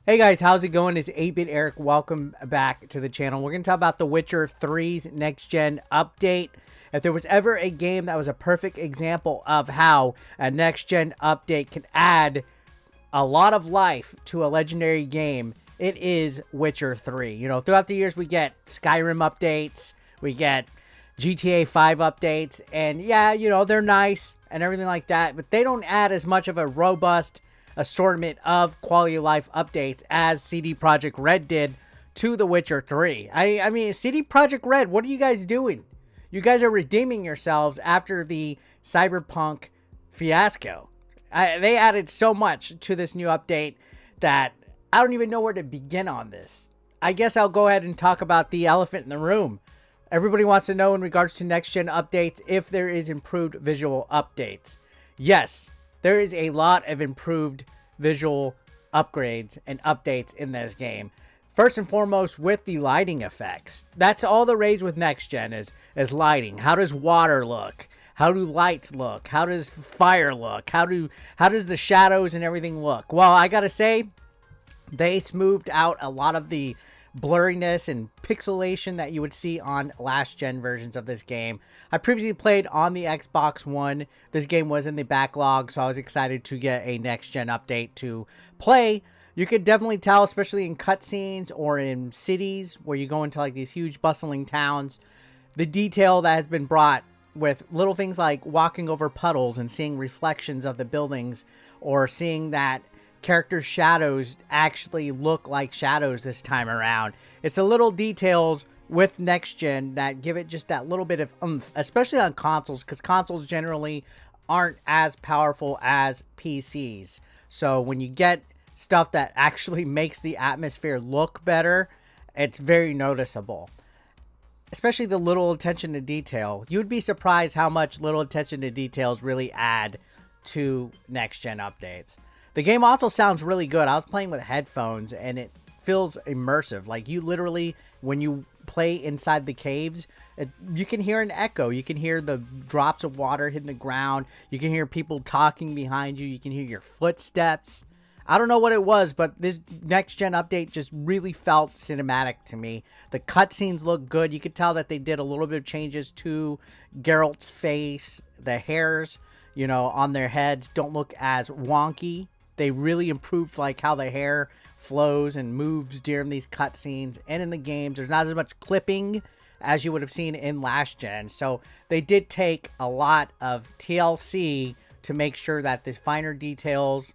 Hey guys, how's it going? It's 8-Bit Eric. Welcome back to the channel. We're going to talk about The Witcher 3's next-gen update. If there was ever a game that was a perfect example of how a next-gen update can add a lot of life to a legendary game, it is Witcher 3. You know, throughout the years we get Skyrim updates, we get GTA 5 updates, and yeah, you know, they're nice and everything like that, but they don't add as much of a robust assortment of quality of life updates as CD Projekt Red did to The Witcher 3. I mean, CD Projekt Red, what are you guys doing? You guys are redeeming yourselves after the Cyberpunk fiasco. They added so much to this new update that I don't even know where to begin on this. I guess I'll go ahead and talk about the elephant in the room. Everybody wants to know in regards to next-gen updates if there is improved visual updates. Yes, there is a lot of improved visual upgrades and updates in this game. First and foremost, with the lighting effects. That's all the rage with next gen is lighting. How does water look? How do lights look? How does fire look? How does the shadows and everything look? Well, I gotta say, they smoothed out a lot of the blurriness and pixelation that you would see on last gen versions of this game. I previously played on the Xbox One. This game was in the backlog, so I was excited to get a next gen update to play. You could definitely tell, especially in cutscenes or in cities where you go into like these huge bustling towns, the detail that has been brought with little things like walking over puddles and seeing reflections of the buildings, or seeing that characters' shadows actually look like shadows this time around. It's the little details with next gen that give it just that little bit of oomph, especially on consoles, because consoles generally aren't as powerful as PCs. So when you get stuff that actually makes the atmosphere look better, it's very noticeable. Especially the little attention to detail. You would be surprised how much little attention to details really add to next gen updates. The game also sounds really good. I was playing with headphones and it feels immersive. Like, you literally, when you play inside the caves, you can hear an echo. You can hear the drops of water hitting the ground. You can hear people talking behind you. You can hear your footsteps. I don't know what it was, but this next gen update just really felt cinematic to me. The cutscenes look good. You could tell that they did a little bit of changes to Geralt's face. The hairs, you know, on their heads don't look as wonky. They really improved like how the hair flows and moves during these cutscenes and in the games. There's not as much clipping as you would have seen in last gen. So they did take a lot of TLC to make sure that the finer details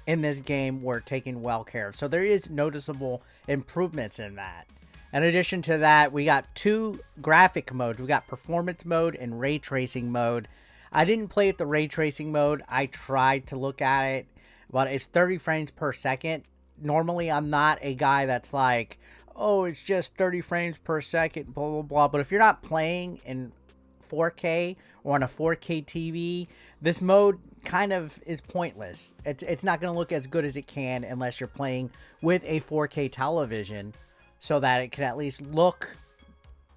in this game were taken well care of. So there is noticeable improvements in that. In addition to that, we got two graphic modes. We got performance mode and ray tracing mode. I didn't play at the ray tracing mode. I tried to look at it, but it's 30 frames per second. Normally, I'm not a guy that's like, oh, it's just 30 frames per second, blah, blah, blah. But if you're not playing in 4K or on a 4K TV, this mode kind of is pointless. It's not going to look as good as it can unless you're playing with a 4K television, so that it can at least look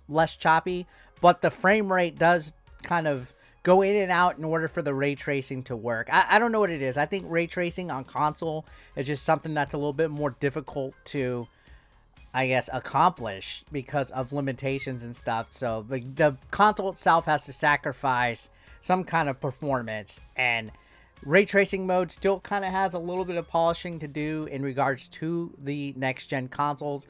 less choppy. But the frame rate does kind of go in and out in order for the ray tracing to work. I don't know what it is. I think ray tracing on console is just something that's a little bit more difficult to, I guess, accomplish because of limitations and stuff. So the console itself has to sacrifice some kind of performance, and ray tracing mode still kind of has a little bit of polishing to do in regards to the next gen consoles.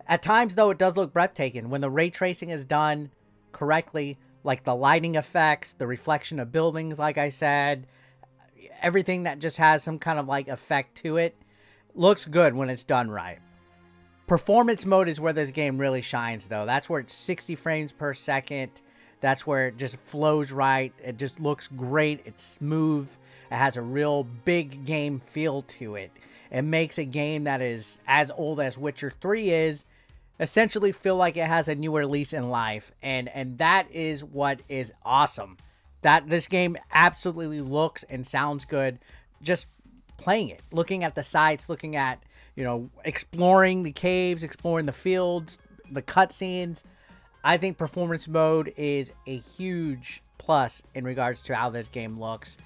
At times, though, it does look breathtaking when the ray tracing is done correctly. Like the lighting effects, the reflection of buildings, like I said, everything that just has some kind of like effect to it looks good when it's done right. Performance mode is where this game really shines, though. That's where it's 60 frames per second. That's where it just flows right. It just looks great. It's smooth. It has a real big game feel to it. It makes a game that is as old as Witcher 3 is essentially feel like it has a newer lease in life, and that is what is awesome. That this game absolutely looks and sounds good just playing it, looking at the sights, looking at, you know, exploring the caves, exploring the fields, the cutscenes. I think performance mode is a huge plus in regards to how this game looks.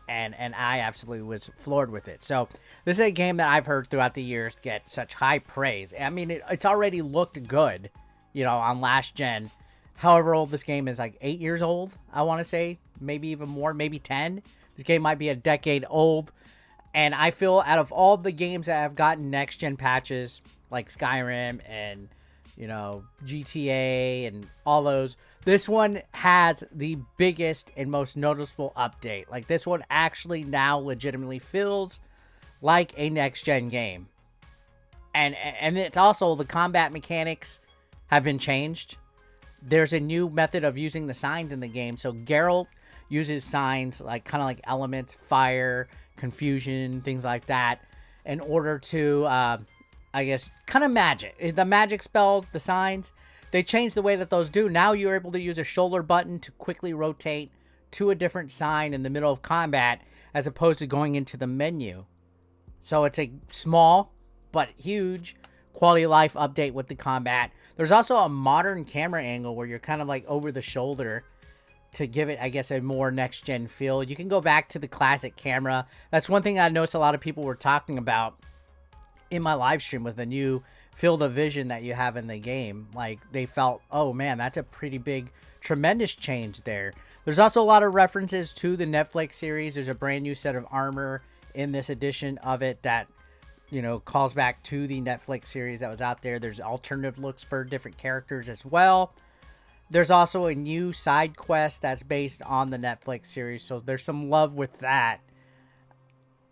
and I absolutely was floored with it. So this is a game that I've heard throughout the years get such high praise. I mean, it's already looked good, you know, on last gen. However old this game is, like 8 years old, I want to say, maybe even more, maybe 10. This game might be a decade old. And I feel out of all the games that have gotten next gen patches, like Skyrim and, you know, GTA and all those, this one has the biggest and most noticeable update. Like, this one actually now legitimately feels like a next gen game. And it's also, the combat mechanics have been changed. There's a new method of using the signs in the game. So Geralt uses signs, like kind of like elements, fire, confusion, things like that, in order to, I guess, kind of magic. The magic spells, the signs, they changed the way that those do. Now you're able to use a shoulder button to quickly rotate to a different sign in the middle of combat, as opposed to going into the menu. So it's a small but huge quality of life update with the combat. There's also a modern camera angle where you're kind of like over the shoulder to give it, I guess, a more next-gen feel. You can go back to the classic camera. That's one thing I noticed a lot of people were talking about in my live stream, was the new field of vision that you have in the game. Like, they felt, oh man, that's a pretty big, tremendous change there. There's also a lot of references to the Netflix series. There's a brand new set of armor in this edition of it that, you know, calls back to the Netflix series that was out there. There's alternative looks for different characters as well. There's also a new side quest that's based on the Netflix series, so there's some love with that.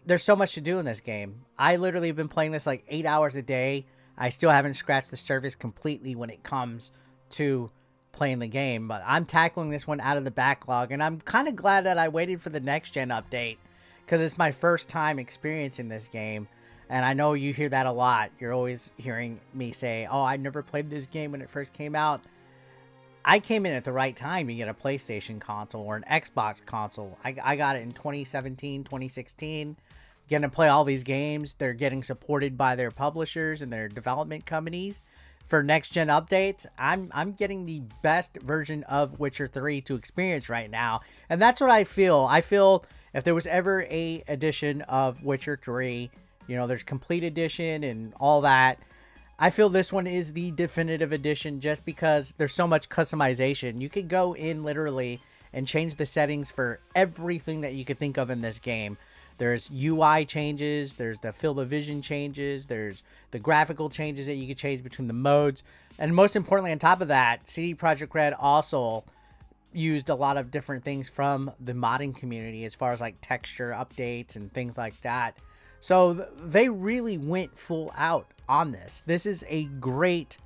There's so much to do in this game. I literally have been playing this like 8 hours a day. I still haven't scratched the surface completely when it comes to playing the game, but I'm tackling this one out of the backlog, and I'm kind of glad that I waited for the next gen update, because it's my first time experiencing this game. And I know you hear that a lot. You're always hearing me say, oh, I never played this game when it first came out. I came in at the right time to get a PlayStation console or an Xbox console. I got it in 2017, 2016. Getting to play all these games. They're getting supported by their publishers and their development companies for next-gen updates. I'm getting the best version of Witcher 3 to experience right now. And that's what I feel. I feel if there was ever a edition of Witcher 3, you know, there's complete edition and all that, I feel this one is the definitive edition, just because there's so much customization. You could go in literally and change the settings for everything that you could think of in this game. There's UI changes, there's the field of vision changes, there's the graphical changes that you could change between the modes. And most importantly, on top of that, CD Projekt Red also used a lot of different things from the modding community as far as like texture updates and things like that. So they really went full out on this. This is a great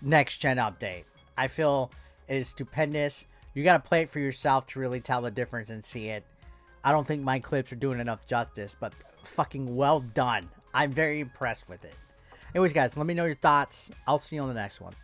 next-gen update. I feel it is stupendous. You got to play it for yourself to really tell the difference and see it. I don't think my clips are doing enough justice, but fucking well done. I'm very impressed with it. Anyways, guys, let me know your thoughts. I'll see you on the next one.